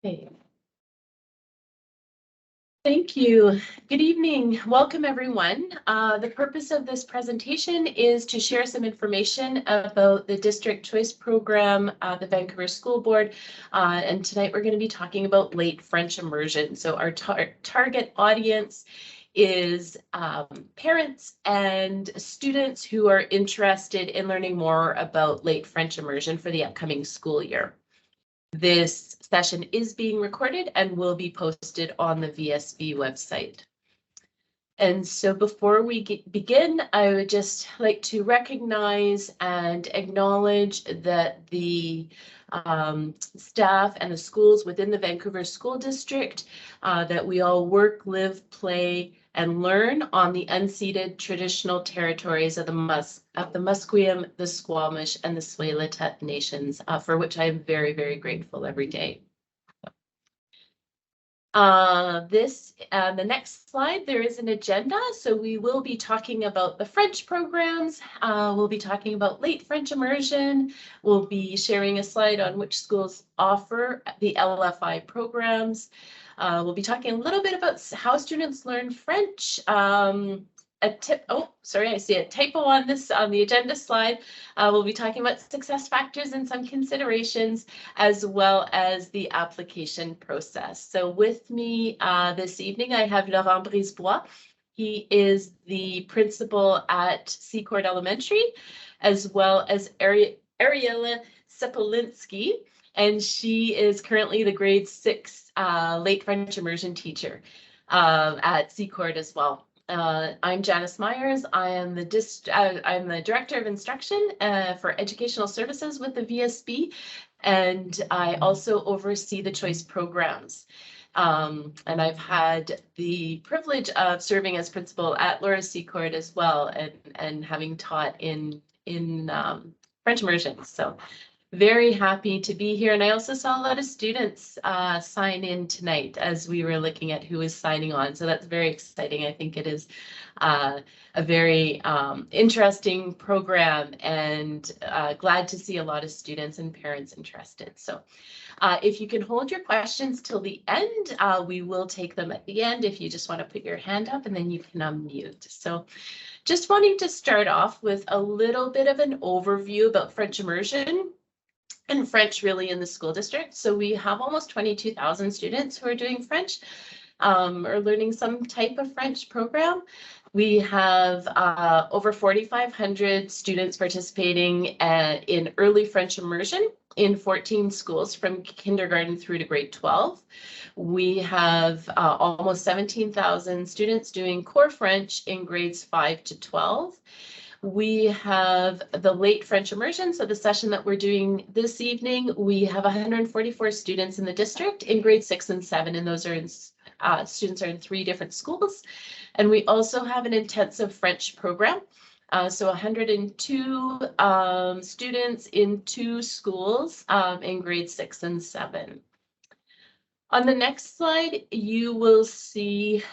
Okay. Thank you. Good evening. Welcome, everyone. The purpose of this presentation is to share some information about the District Choice Program, the Vancouver School Board, and tonight we're going to be talking about Late French Immersion. So our target audience is parents and students who are interested in learning more about Late French Immersion for the upcoming school year. This session is being recorded and will be posted on the VSB website. And so before we begin, I would just like to recognize and acknowledge that the staff and the schools within the Vancouver School District, that we all work, live, play, and learn on the unceded traditional territories of the Musqueam, the Squamish, and the Tsleil-Waututh nations, for which I am very, very grateful every day. The next slide, there is an agenda. So we will be talking about the French programs. We'll be talking about Late French Immersion. We'll be sharing a slide on which schools offer the LFI programs. We'll be talking a little bit about how students learn French. I see a typo on the agenda slide. We'll be talking about success factors and some considerations, as well as the application process. So with me this evening, I have Laurent Brisebois. He is the principal at Secord Elementary, as well as Ariella Sepolinsky, and she is currently the grade 6 Late French Immersion teacher at Secord as well. I'm Janice Myers. I'm the Director of Instruction for Educational Services with the VSB, and I also oversee the choice programs. And I've had the privilege of serving as principal at Laura Secord as well, and having taught in French immersion. So very happy to be here. And I also saw a lot of students sign in tonight as we were looking at who is signing on. So that's very exciting. I think it is a very interesting program, and glad to see a lot of students and parents interested. So if you can hold your questions till the end, we will take them at the end if you just want to put your hand up, and then you can unmute. So just wanting to start off with a little bit of an overview about French immersion and French really in the school district. So we have almost 22,000 students who are doing French or learning some type of French program. We have over 4,500 students participating in early French immersion in 14 schools from kindergarten through to grade 12. We have almost 17,000 students doing core French in grades 5 to 12. We have the Late French Immersion, so the session that we're doing this evening. We have 144 students in the district in grade 6 and 7, and those are students are in 3 different schools. And we also have an intensive French program, so 102 students in 2 schools in grade 6 and 7. On the next slide, you will see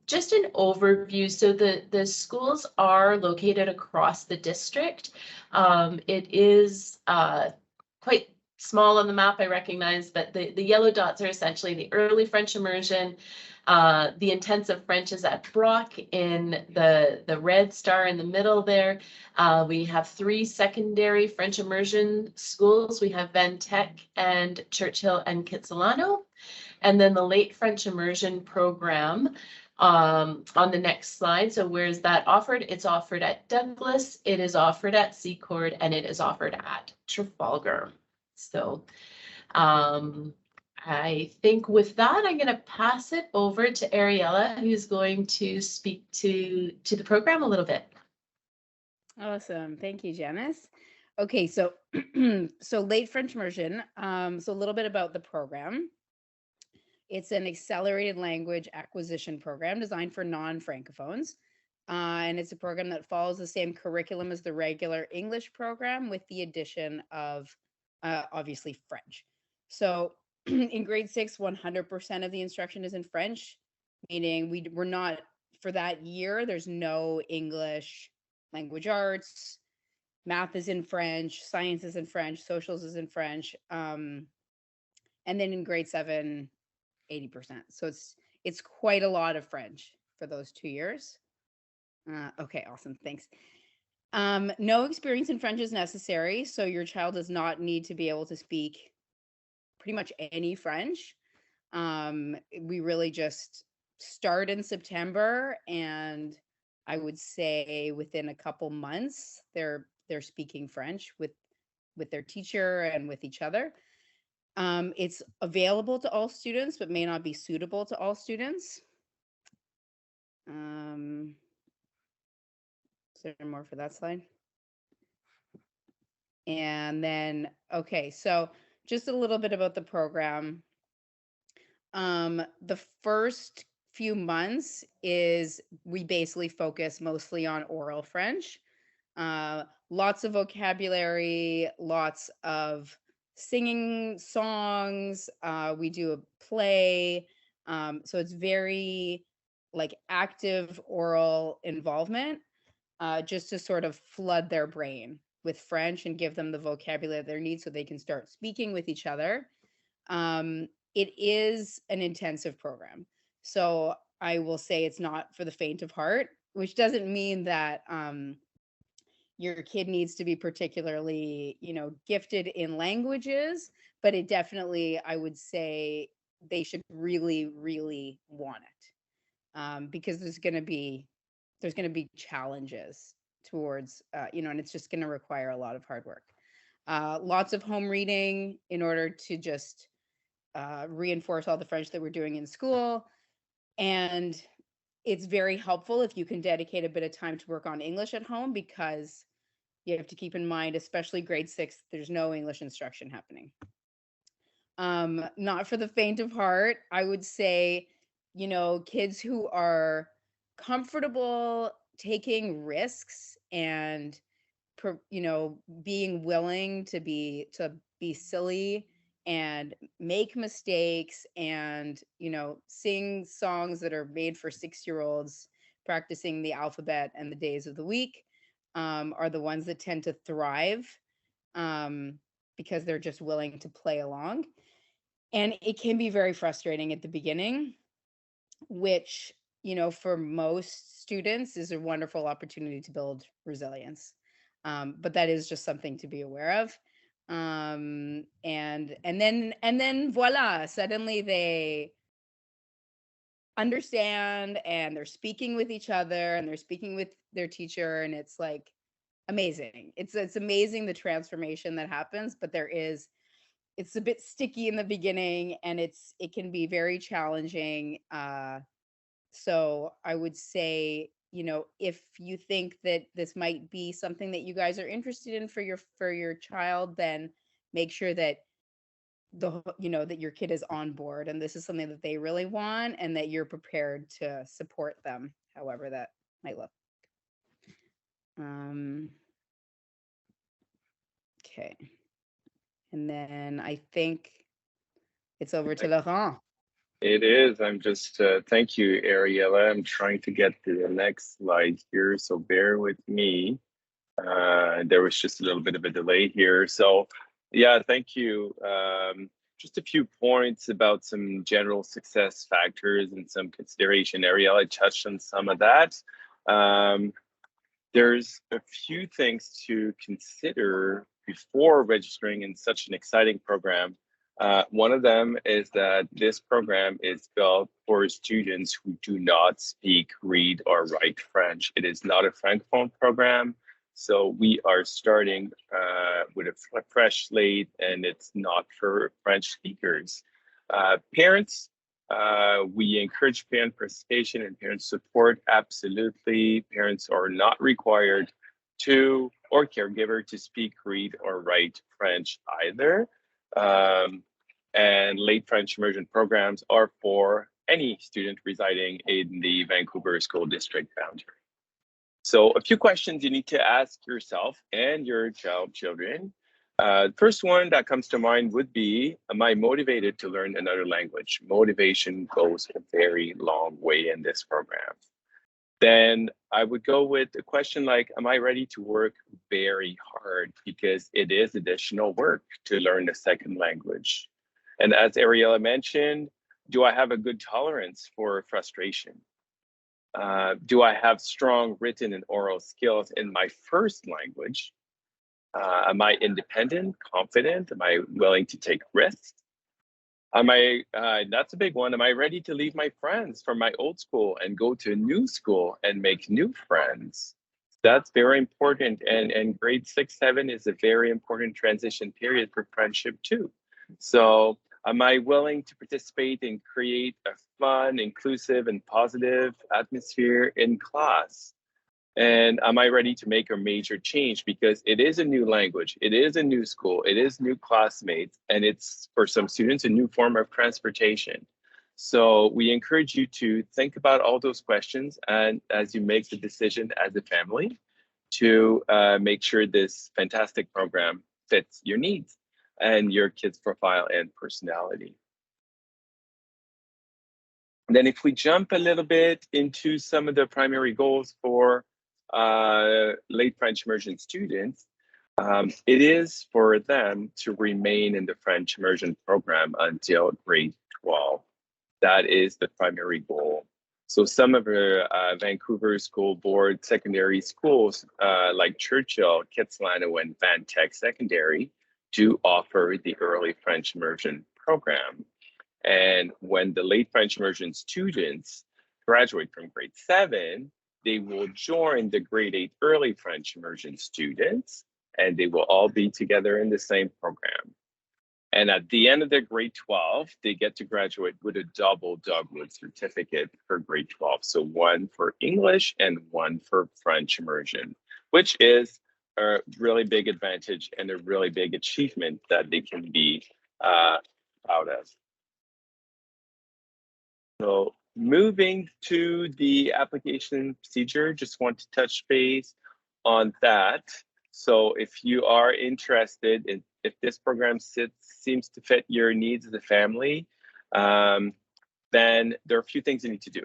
just an overview. So the schools are located across the district. It is quite small on the map, I recognize, but the yellow dots are essentially the early French immersion. The intensive French is at Brock in the red star in the middle there. We have 3 secondary French immersion schools. We have Van Tech and Churchill and Kitsilano. And then the Late French Immersion program on the next slide. So where is that offered? It's offered at Douglas, it is offered at Secord, and it is offered at Trafalgar. So I think with that, I'm going to pass it over to Ariella, who's going to speak to the program a little bit. Awesome. Thank you, Janice. Okay, so so Late French Immersion. So a little bit about the program. It's an accelerated language acquisition program designed for non-Francophones. And it's a program that follows the same curriculum as the regular English program with the addition of obviously French. So in grade 6, 100% of the instruction is in French, meaning we're not, for that year, there's no English, language arts, math is in French, science is in French, socials is in French. And then in grade 7, 80%. So it's quite a lot of French for those 2 years. Okay, awesome. Thanks. No experience in French is necessary. So your child does not need to be able to speak pretty much any French. We really just start in September, and I would say within a couple months they're speaking French with their teacher and with each other. It's available to all students, but may not be suitable to all students. Is there more for that slide? And then, okay, so just a little bit about the program. The first few months is we basically focus mostly on oral French. Lots of vocabulary, lots of singing songs. We do a play. So it's very like active oral involvement, just to sort of flood their brain with French and give them the vocabulary that they need so they can start speaking with each other. It is an intensive program. So I will say it's not for the faint of heart, which doesn't mean that your kid needs to be particularly, gifted in languages, but it definitely, I would say they should really, really want it, because there's going to be challenges towards, and it's just going to require a lot of hard work. Lots of home reading in order to just reinforce all the French that we're doing in school. And it's very helpful if you can dedicate a bit of time to work on English at home, because you have to keep in mind, especially grade 6, there's no English instruction happening. Not for the faint of heart. I would say, kids who are comfortable taking risks and, being willing to be silly and make mistakes and, sing songs that are made for 6-year-olds, practicing the alphabet and the days of the week, are the ones that tend to thrive, because they're just willing to play along. And it can be very frustrating at the beginning, which, for most students is a wonderful opportunity to build resilience. But that is just something to be aware of. And then voila, suddenly they understand and they're speaking with each other and they're speaking with their teacher, and it's like amazing. It's amazing the transformation that happens, but it's a bit sticky in the beginning, and it can be very challenging. So I would say, if you think that this might be something that you guys are interested in for your child, then make sure that that your kid is on board and this is something that they really want, and that you're prepared to support them however that might look. Okay. And then I think it's over to Laurent. It is. I'm just, thank you, Ariella. I'm trying to get to the next slide here, so bear with me. There was just a little bit of a delay here. So yeah, thank you. Just a few points about some general success factors and some consideration. Ariella touched on some of that. There's a few things to consider before registering in such an exciting program. One of them is that this program is built for students who do not speak, read, or write French. It is not a Francophone program, so we are starting with a fresh slate, and it's not for French speakers. Parents, we encourage parent participation and parent support, absolutely. Parents are not required to, or caregiver, to speak, read, or write French either. And Late French Immersion programs are for any student residing in the Vancouver School District boundary. So a few questions you need to ask yourself and your children. First one that comes to mind would be, am I motivated to learn another language? Motivation goes a very long way in this program. Then I would go with a question like, am I ready to work very hard? Because it is additional work to learn a second language. And as Ariella mentioned, do I have a good tolerance for frustration? Do I have strong written and oral skills in my first language? Am I independent, confident? Am I willing to take risks? That's a big one. Am I ready to leave my friends from my old school and go to a new school and make new friends? That's very important. And grade 6, 7 is a very important transition period for friendship too. So am I willing to participate and create a fun, inclusive, and positive atmosphere in class? And am I ready to make a major change? Because it is a new language, it is a new school, it is new classmates, and it's, for some students, a new form of transportation. So we encourage you to think about all those questions, and as you make the decision as a family, to make sure this fantastic program fits your needs and your kids' profile and personality. And then if we jump a little bit into some of the primary goals for late French immersion students, it is for them to remain in the French immersion program until grade 12. That is the primary goal. So some of the Vancouver School Board secondary schools like Churchill, Kitsilano, and Van Tech Secondary do offer the early French immersion program. And when the late French immersion students graduate from grade 7, they will join the grade 8 early French immersion students, and they will all be together in the same program. And at the end of their grade 12, they get to graduate with a double Dogwood certificate for grade 12. So one for English and one for French immersion, which is a really big advantage and a really big achievement that they can be proud of. So moving to the application procedure, just want to touch base on that. So if you are interested in, if this program seems to fit your needs as a family, then there are a few things you need to do.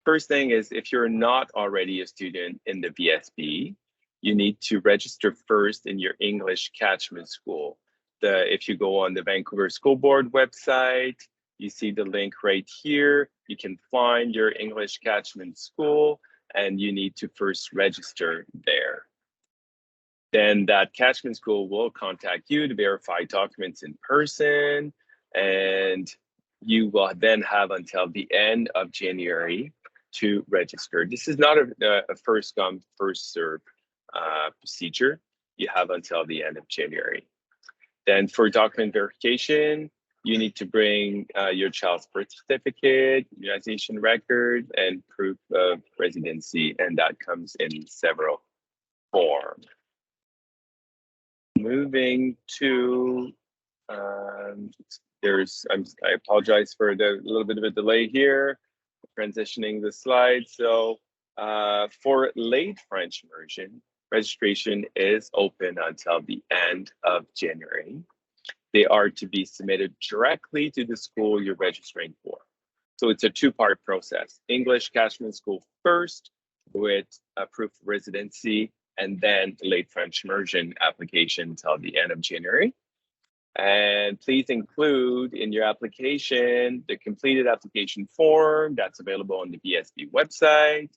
First thing is, if you're not already a student in the VSB, you need to register first in your English catchment school. If you go on the Vancouver School Board website, you see the link right here. You can find your English catchment school, and you need to first register there. Then that catchment school will contact you to verify documents in person, and you will then have until the end of January to register. This is not a first come, first serve procedure. You have until the end of January. Then for document verification, you need to bring your child's birth certificate, immunization record, and proof of residency, and that comes in several forms. Moving to, I apologize for the little bit of a delay here, transitioning the slide. So for late French immersion, registration is open until the end of January. They are to be submitted directly to the school you're registering for. So it's a two-part process. English catchment school first with a proof of residency, and then the late French immersion application until the end of January. And please include in your application the completed application form that's available on the VSB website,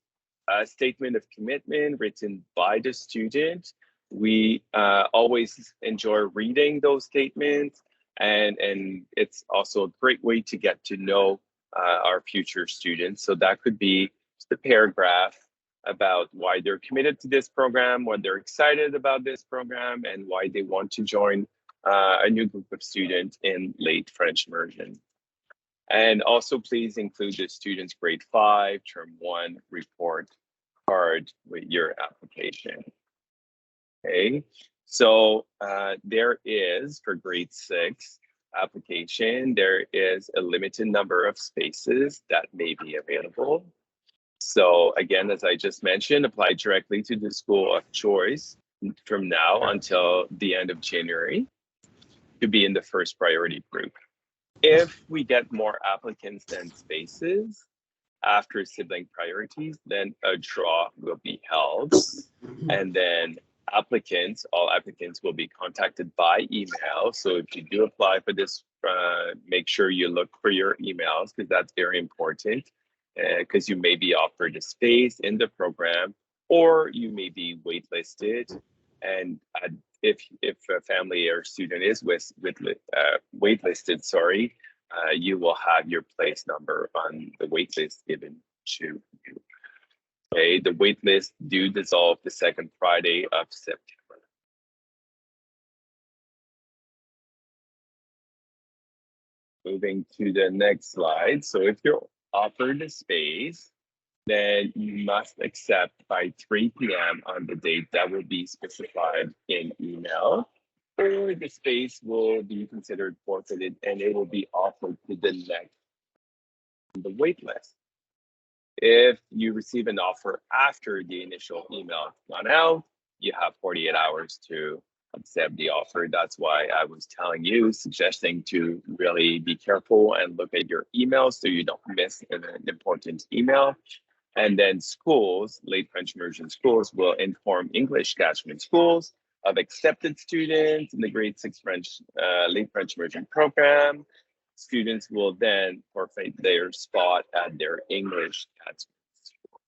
a statement of commitment written by the student. We always enjoy reading those statements, and it's also a great way to get to know our future students. So that could be just a paragraph about why they're committed to this program, what they're excited about this program, and why they want to join a new group of students in late French immersion. And also please include the student's grade 5, term 1 report card with your application. Okay, so there is, for grade 6 application, there is a limited number of spaces that may be available. So again, as I just mentioned, apply directly to the school of choice from now until the end of January to be in the first priority group. If we get more applicants than spaces after sibling priorities, then a draw will be held. And then applicants, all applicants will be contacted by email. So if you do apply for this, make sure you look for your emails because that's very important because you may be offered a space in the program or you may be waitlisted. And if a family or student is waitlisted, sorry, you will have your place number on the waitlist given to you. Okay, the waitlist do dissolve the second Friday of September. Moving to the next slide. So if you're offered a space, then you must accept by 3 p.m. on the date that will be specified in email, or the space will be considered forfeited and it will be offered to the next on the wait list. If you receive an offer after the initial email has gone out, you have 48 hours to accept the offer. That's why I was telling you, suggesting to really be careful and look at your emails so you don't miss an important email. And then schools, Late French Immersion schools, will inform English catchment schools of accepted students in the grade 6 French Late French Immersion program. Students will then forfeit their spot at their English catchment school.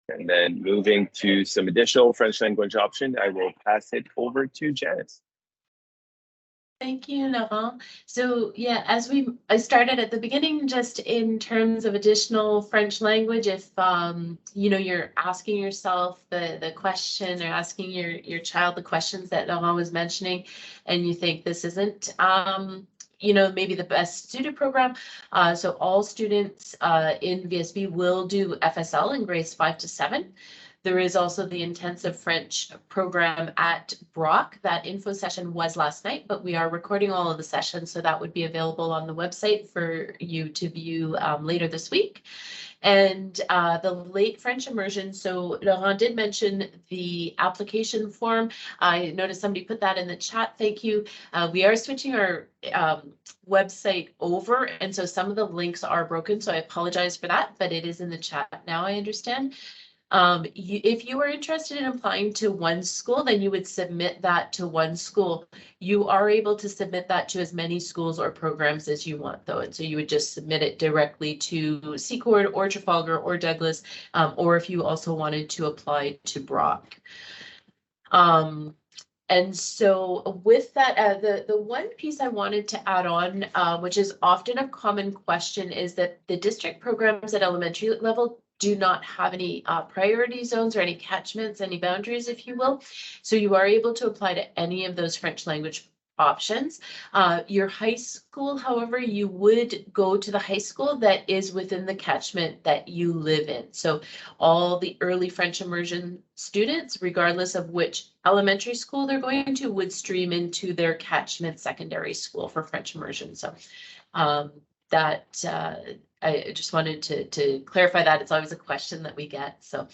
And then moving to some additional French language option, I will pass it over to Janice. Thank you, Laurent. So yeah, I started at the beginning, just in terms of additional French language, if you know, you're asking yourself the question or asking your child the questions that Laurent was mentioning, and you think this isn't you know, maybe the best student program. So all students in VSB will do FSL in grades 5 to 7. There is also the intensive French program at Brock. That info session was last night, but we are recording all of the sessions, so that would be available on the website for you to view later this week. And the Late French Immersion, so Laurent did mention the application form. I noticed somebody put that in the chat, thank you. We are switching our website over, and so some of the links are broken, so I apologize for that, but it is in the chat now, I understand. If you are interested in applying to one school, then you would submit that to one school. You are able to submit that to as many schools or programs as you want, though. And so you would just submit it directly to Secord or Trafalgar or Douglas, or if you also wanted to apply to Brock. And so with that, the one piece I wanted to add on, which is often a common question, is that the district programs at elementary level do not have any priority zones or any catchments, any boundaries, if you will. So you are able to apply to any of those French language options. Your high school, however, you would go to the high school that is within the catchment that you live in. So all the early French immersion students, regardless of which elementary school they're going to, would stream into their catchment secondary school for French immersion. So I just wanted to clarify that. It's always a question that we get. So